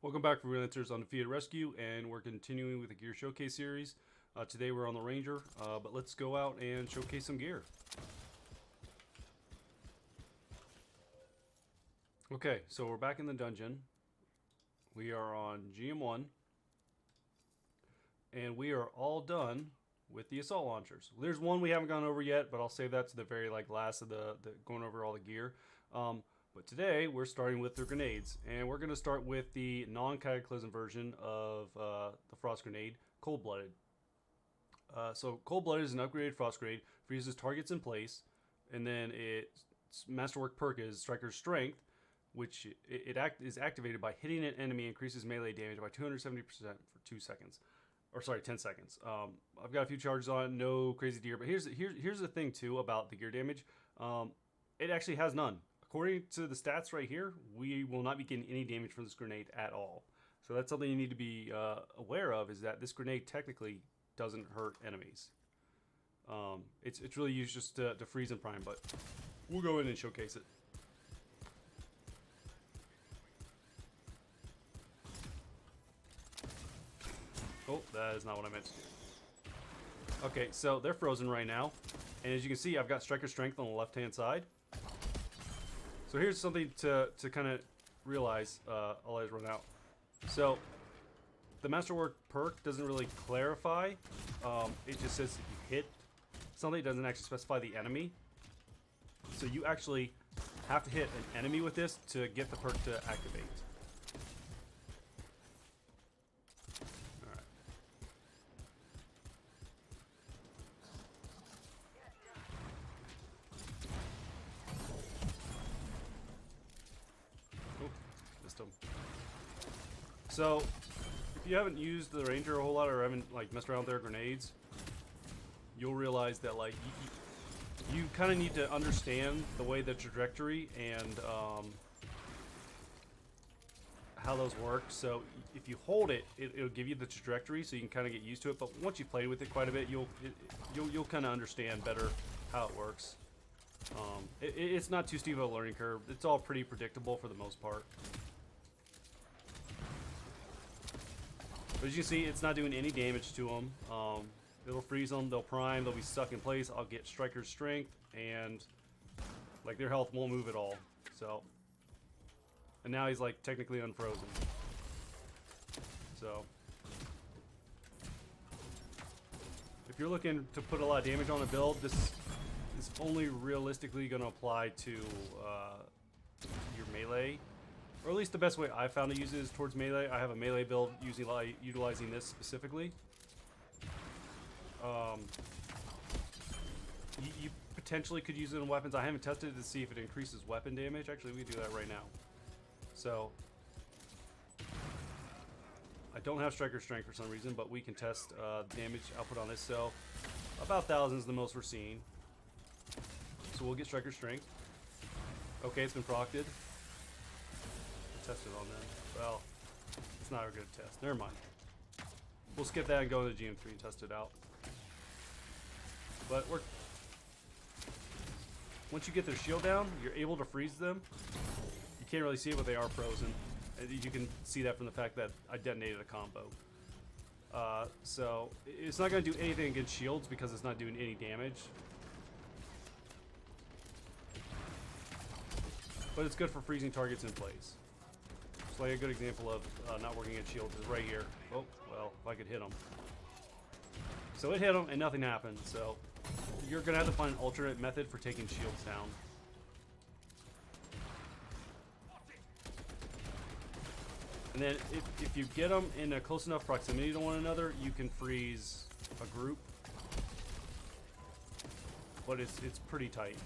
Welcome back, Freelancers Undefeated Rescue, and we're continuing with the Gear Showcase series. Today we're on the Ranger, but let's go out and showcase some gear. Okay, so we're back in the dungeon. We are on GM1, and we are all done with the assault launchers. There's one we haven't gone over yet, but I'll save that to the very last of the going over all the gear. But today we're starting with the grenades, and we're going to start with the non-cataclysm version of the frost grenade, cold-blooded. So cold-blooded is an upgraded frost grenade, freezes targets in place, and then its masterwork perk is Striker's Strength, which is activated by hitting an enemy, increases melee damage by 270% for 2 seconds. Or sorry, 10 seconds. I've got a few charges on, no crazy deer, but here's the thing too about the gear damage. It actually has none. According to the stats right here, we will not be getting any damage from this grenade at all. So that's something you need to be aware of, is that this grenade technically doesn't hurt enemies. It's really used just to freeze and prime, but we'll go in and showcase it. Oh, that is not what I meant to do. Okay, so they're frozen right now. And as you can see, I've got Striker Strength on the left-hand side. So here's something to kind of realize. I'll let it run out. So the Masterwork perk doesn't really clarify. It just says if you hit something, it doesn't actually specify the enemy. So you actually have to hit an enemy with this to get the perk to activate. Alright. Oh, missed him. So, if you haven't used the Ranger a whole lot or haven't messed around with their grenades, you'll realize that you kind of need to understand the way the trajectory and how those work. So if you hold it, it'll give you the trajectory, so you can kind of get used to it. But once you play with it quite a bit, you'll kind of understand better how it works. It's not too steep of a learning curve. It's all pretty predictable for the most part. But as you can see, it's not doing any damage to them. It'll freeze them, they'll prime, they'll be stuck in place. I'll get Striker's Strength, and their health won't move at all. So, and now he's technically unfrozen. So, if you're looking to put a lot of damage on a build, this is only realistically going to apply to your melee. Or at least the best way I found to use it is towards melee. I have a melee build utilizing this specifically. You potentially could use it in weapons. I haven't tested it to see if it increases weapon damage. Actually, we can do that right now. So, I don't have Striker Strength for some reason, but we can test damage output on this. So, about 1,000 is the most we're seeing. So we'll get Striker Strength. Okay, it's been procted. Test it on them. Well, it's not a good test. Never mind. We'll skip that and go to GM3 and test it out. But once you get their shield down, you're able to freeze them. You can't really see it, but they are frozen. You can see that from the fact that I detonated a combo. So it's not going to do anything against shields because it's not doing any damage. But it's good for freezing targets in place. So a good example of not working against shields is right here. Oh, well, if I could hit him. So it hit him and nothing happened. So you're going to have to find an alternate method for taking shields down. And then if you get them in a close enough proximity to one another, you can freeze a group. But it's pretty tight.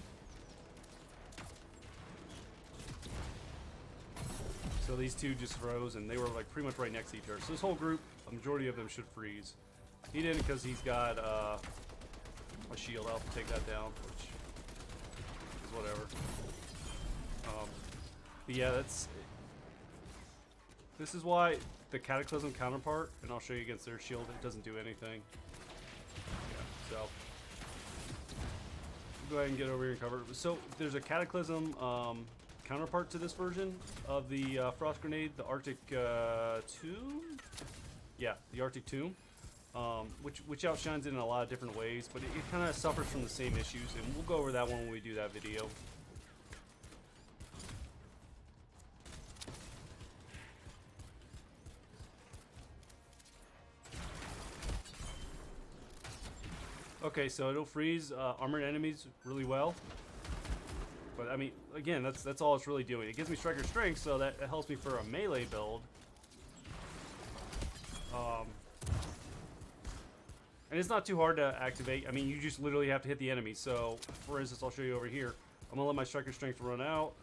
So these two just froze, and they were pretty much right next to each other. So this whole group, a majority of them should freeze. He didn't because he's got a shield. I'll take that down, which is whatever. But yeah, this is why the Cataclysm counterpart, and I'll show you against their shield, it doesn't do anything. Yeah, so we'll go ahead and get over here and cover it. So there's a Cataclysm counterpart to this version of the frost grenade, the Arctic Tomb. Yeah, the Arctic Tomb, which outshines it in a lot of different ways, but it kind of suffers from the same issues, and we'll go over that one when we do that video. Okay, so it'll freeze armored enemies really well. But I mean, again, that's all it's really doing. It gives me striker strength, so that helps me for a melee build. And it's not too hard to activate. I mean, you just literally have to hit the enemy. So, for instance, I'll show you over here. I'm gonna let my striker strength run out.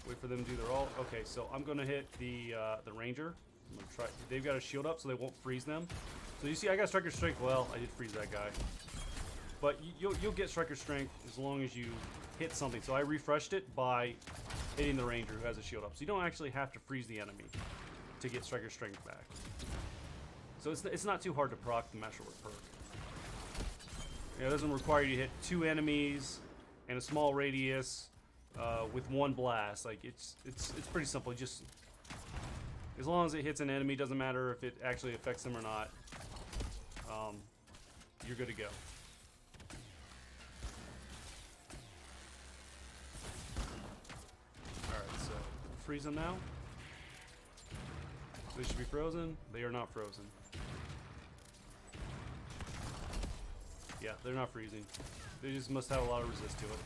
Wait for them to do their ult. Okay, so I'm gonna hit the ranger. I'm gonna try. They've got a shield up, so they won't freeze them. So you see, I got striker strength. Well, I did freeze that guy. But you'll get striker strength as long as you hit something. So I refreshed it by hitting the ranger who has a shield up. So you don't actually have to freeze the enemy to get striker strength back. So it's not too hard to proc the Masterwork perk. You know, it doesn't require you to hit 2 enemies and a small radius with 1 blast. Like it's pretty simple. Just as long as it hits an enemy, doesn't matter if it actually affects them or not. You're good to go. Alright, so freeze them now. They should be frozen. They are not frozen. Yeah, they're not freezing. They just must have a lot of resist to it.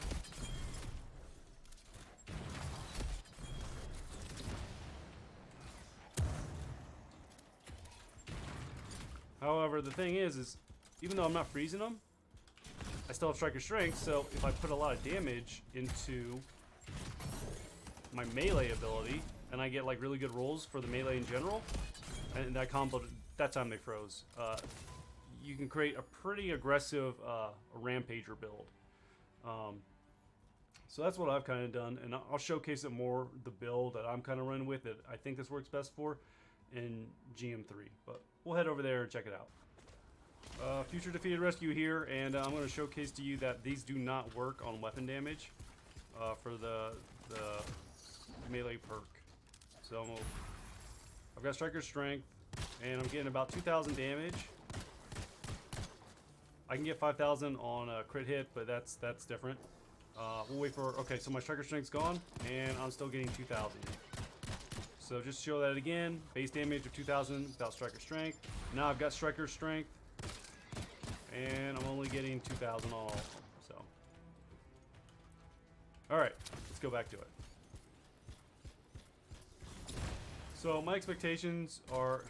However, the thing is even though I'm not freezing them, I still have striker strength, so if I put a lot of damage into my melee ability, and I get like really good rolls for the melee in general, and that combo, that time they froze, you can create a pretty aggressive rampager build. So that's what I've kind of done, and I'll showcase it more, the build that I'm kind of running with, that I think this works best for in GM3, but we'll head over there and check it out. Future defeated rescue here, and I'm going to showcase to you that these do not work on weapon damage for the melee perk. So I've got striker strength, and I'm getting about 2,000 damage. I can get 5,000 on a crit hit, but that's different. We'll wait for. Okay, so my striker strength's gone, and I'm still getting 2,000. So just show that again. Base damage of 2,000 without striker strength. Now I've got striker strength, and I'm only getting 2,000 all. So, all right, let's go back to it. So my expectations are,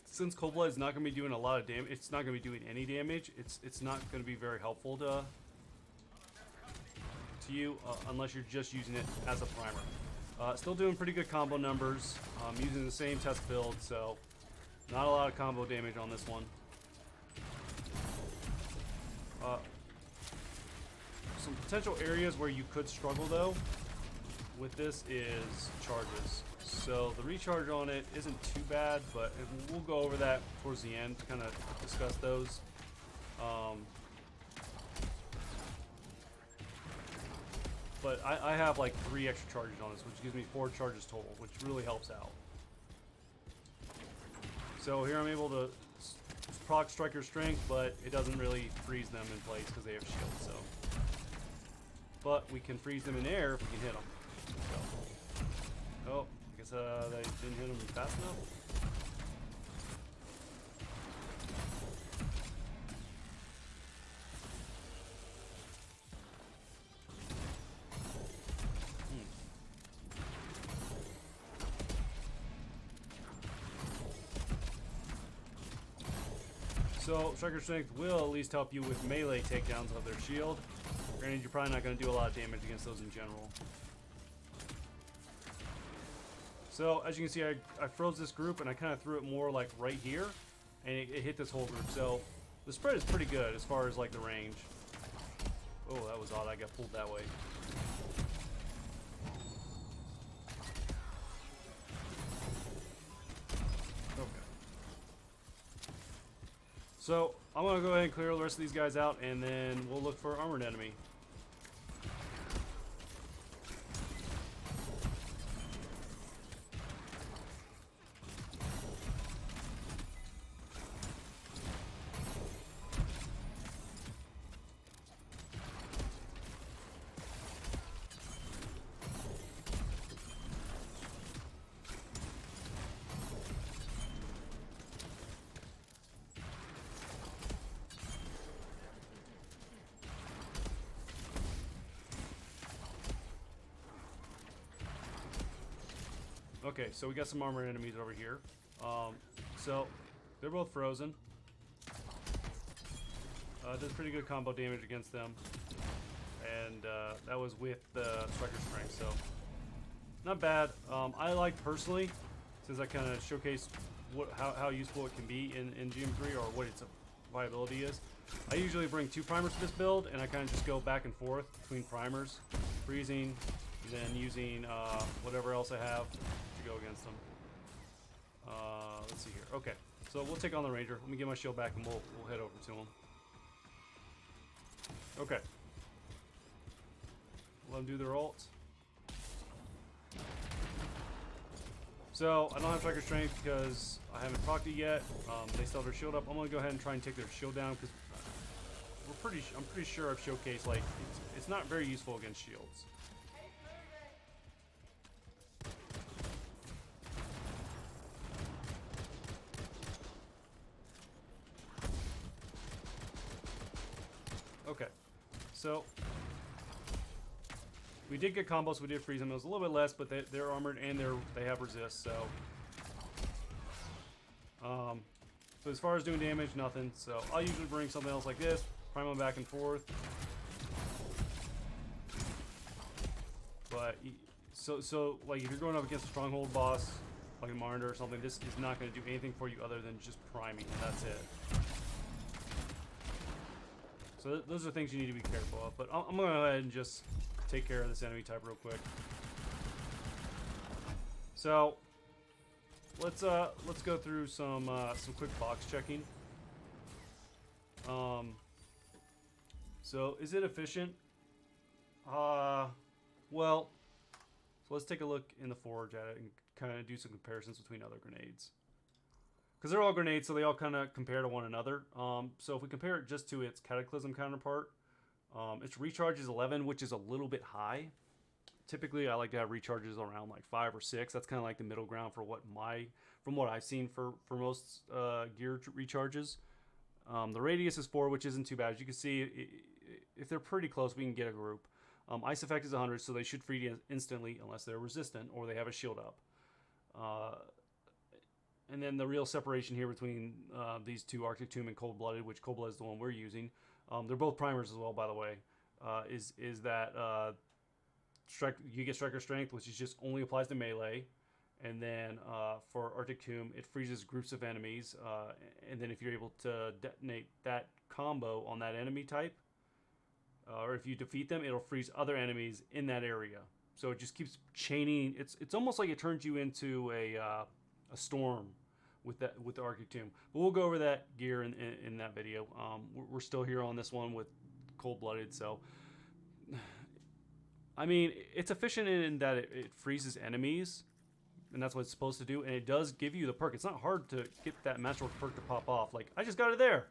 since Coldblood is not going to be doing a lot of damage, it's not going to be doing any damage. It's not going to be very helpful to you unless you're just using it as a primer. Still doing pretty good combo numbers. I'm using the same test build, so not a lot of combo damage on this one. Some potential areas where you could struggle though with this is charges. So the recharge on it isn't too bad, but we'll go over that towards the end to kind of discuss those. But I have like 3 extra charges on this, which gives me 4 charges total, which really helps out. So here I'm able to proc striker strength, but it doesn't really freeze them in place because they have shields. So, but we can freeze them in air if we can hit them. So. Oh, I guess they didn't hit them fast enough. So, striker strength will at least help you with melee takedowns of their shield. Granted, you're probably not going to do a lot of damage against those in general. So, as you can see, I froze this group and I kind of threw it more like right here, and it hit this whole group. So, the spread is pretty good as far as like the range. Oh, that was odd. I got pulled that way. So, I'm going to go ahead and clear the rest of these guys out, and then we'll look for an armored enemy. Okay, so we got some armored enemies over here. So they're both frozen. Does pretty good combo damage against them, and that was with the striker strength, so not bad. I like personally, since I kind of showcased how useful it can be in GM3 or what its viability is. I usually bring 2 primers to this build, and I kind of just go back and forth between primers, freezing, and then using whatever else I have to go against them. Let's see here. Okay, so we'll take on the ranger. Let me get my shield back, and we'll head over to him. Okay. Let them do their ult. So I don't have striker strength because I haven't procced it yet. They still have their shield up. I'm gonna go ahead and try and take their shield down because I'm pretty sure I've showcased like it's not very useful against shields. Okay, so we did get combos, so we did freeze them. It was a little bit less, but they're armored and they have resist, so so as far as doing damage, nothing. So I'll usually bring something else like this, prime them back and forth. But so like if you're going up against a stronghold boss like a Marnder or something, this is not going to do anything for you other than just priming, and that's it. So those are things you need to be careful of. But I'm going to go ahead and just take care of this enemy type real quick. So let's go through some quick box checking. So is it efficient? Well, so let's take a look in the forge at it and kind of do some comparisons between other grenades. Because they're all grenades, so they all kind of compare to one another. So if we compare it just to its Cataclysm counterpart, its recharge is 11, which is a little bit high. Typically, I like to have recharges around like 5 or 6. That's kind of like the middle ground for from what I've seen for most gear recharges. The radius is 4, which isn't too bad. As you can see, if they're pretty close, we can get a group. Ice effect is 100, so they should freeze instantly unless they're resistant or they have a shield up. And then the real separation here between these two, Arctic Tomb and Cold-Blooded, which Cold-Blooded is the one we're using. They're both primers as well, by the way. Is that you get Striker Strength, which is just only applies to melee. And then for Arctic Tomb, it freezes groups of enemies. And then if you're able to detonate that combo on that enemy type, or if you defeat them, it'll freeze other enemies in that area. So it just keeps chaining. It's almost like it turns you into a storm with the Arctic Tomb. But we'll go over that gear in that video. We're still here on this one with Cold-Blooded, so I mean, it's efficient in that it freezes enemies, and that's what it's supposed to do, and it does give you the perk. It's not hard to get that Masterwork perk to pop off. Like, I just got it there.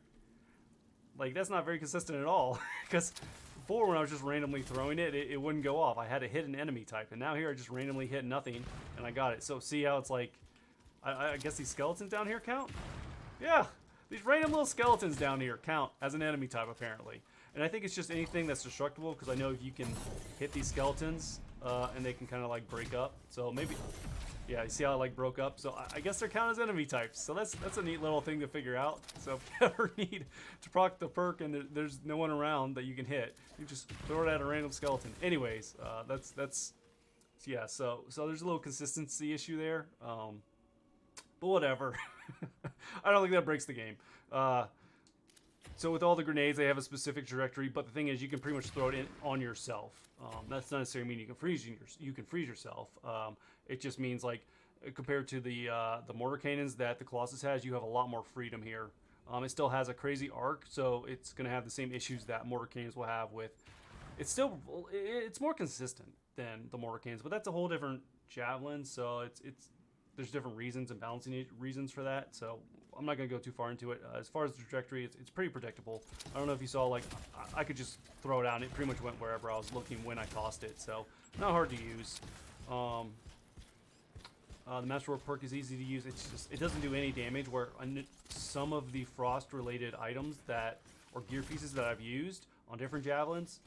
Like, that's not very consistent at all, because before when I was just randomly throwing it, it wouldn't go off. I had to hit an enemy type, and now here I just randomly hit nothing, and I got it. So see how it's like, I guess these skeletons down here count? Yeah, these random little skeletons down here count as an enemy type, apparently. And I think it's just anything that's destructible, because I know if you can hit these skeletons, and they can kind of like break up. So maybe, yeah, you see how it like broke up? So I guess they're counted as enemy types. So that's a neat little thing to figure out. So if you ever need to proc the perk and there's no one around that you can hit, you just throw it at a random skeleton. Anyways, that's yeah. So there's a little consistency issue there. But whatever. I don't think that breaks the game. So with all the grenades, they have a specific trajectory, but the thing is, you can pretty much throw it in on yourself. That's not necessarily mean you can freeze yourself. It just means, like, compared to the mortar cannons that the Colossus has, you have a lot more freedom here. It still has a crazy arc, so it's going to have the same issues that mortar cannons will have with. It's more consistent than the mortar cannons, but that's a whole different javelin. So there's different reasons and balancing reasons for that. So I'm not going to go too far into it. As far as the trajectory, it's pretty predictable. I don't know if you saw, like, I could just throw it out and it pretty much went wherever I was looking when I tossed it. So not hard to use. The Masterwork perk is easy to use. It doesn't do any damage, where some of the frost related items or gear pieces that I've used on different javelins,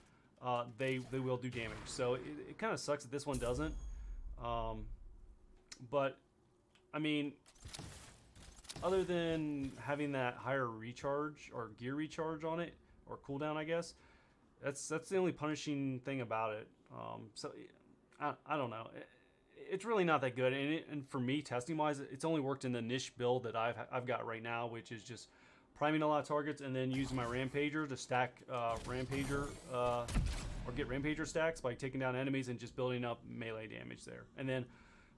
they will do damage. So it kind of sucks that this one doesn't. but I mean, other than having that higher recharge or gear recharge on it, or cooldown, I guess, that's the only punishing thing about it. So I don't know. It's really not that good, and for me, testing wise, it's only worked in the niche build that I've got right now, which is just priming a lot of targets and then using my rampager to stack rampager or get rampager stacks by taking down enemies and just building up melee damage there. And then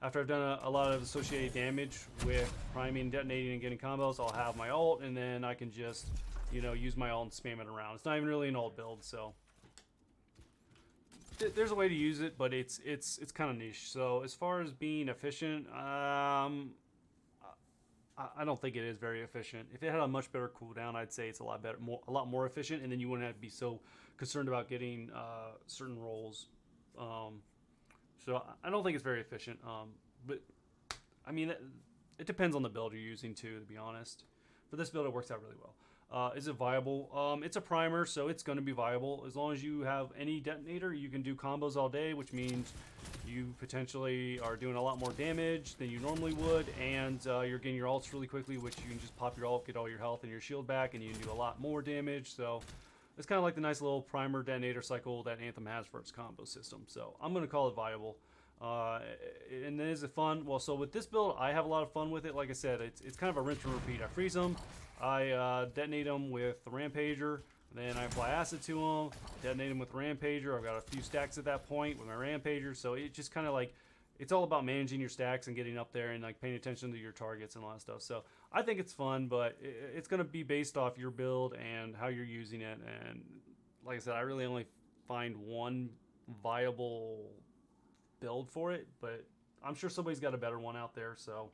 after I've done a lot of associated damage with priming, detonating, and getting combos, I'll have my ult, and then I can just, you know, use my ult and spam it around. It's not even really an ult build, so there's a way to use it, but it's kind of niche. So as far as being efficient, I don't think it is very efficient. If it had a much better cooldown, I'd say it's a lot better, a lot more efficient, and then you wouldn't have to be so concerned about getting certain rolls. So I don't think it's very efficient. But I mean, it depends on the build you're using too, to be honest. For this build, it works out really well. Is it viable? It's a primer, so it's going to be viable. As long as you have any detonator, you can do combos all day, which means you potentially are doing a lot more damage than you normally would, and you're getting your ults really quickly, which you can just pop your ult, get all your health and your shield back, and you can do a lot more damage. So it's kind of like the nice little primer detonator cycle that Anthem has for its combo system. So I'm going to call it viable. And then is it fun? Well, so with this build, I have a lot of fun with it. Like I said, it's kind of a rinse and repeat. I freeze them, I detonate them with the Rampager, then I apply acid to them, detonate them with the Rampager. I've got a few stacks at that point with my Rampager, so it just kind of like, it's all about managing your stacks and getting up there and like paying attention to your targets and a lot of stuff. So I think it's fun, but it's going to be based off your build and how you're using it. And like I said, I really only find one viable build for it, but I'm sure somebody's got a better one out there. So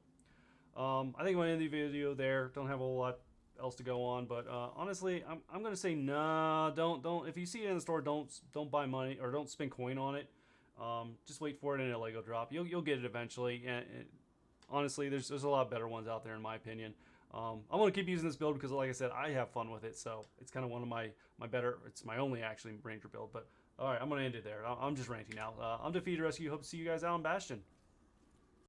I think I'm going to end the video there. Don't have a whole lot else to go on, but honestly, I'm going to say nah, don't. If you see it in the store, don't buy money or don't spend coin on it. Just wait for it in a Lego drop. You'll get it eventually. And honestly, there's a lot better ones out there in my opinion. I'm going to keep using this build because, like I said, I have fun with it. So it's kind of one of my better. It's my only actually Ranger build. But all right, I'm going to end it there. I'm just ranting now. I'm Defeated Rescue. Hope to see you guys out on Bastion.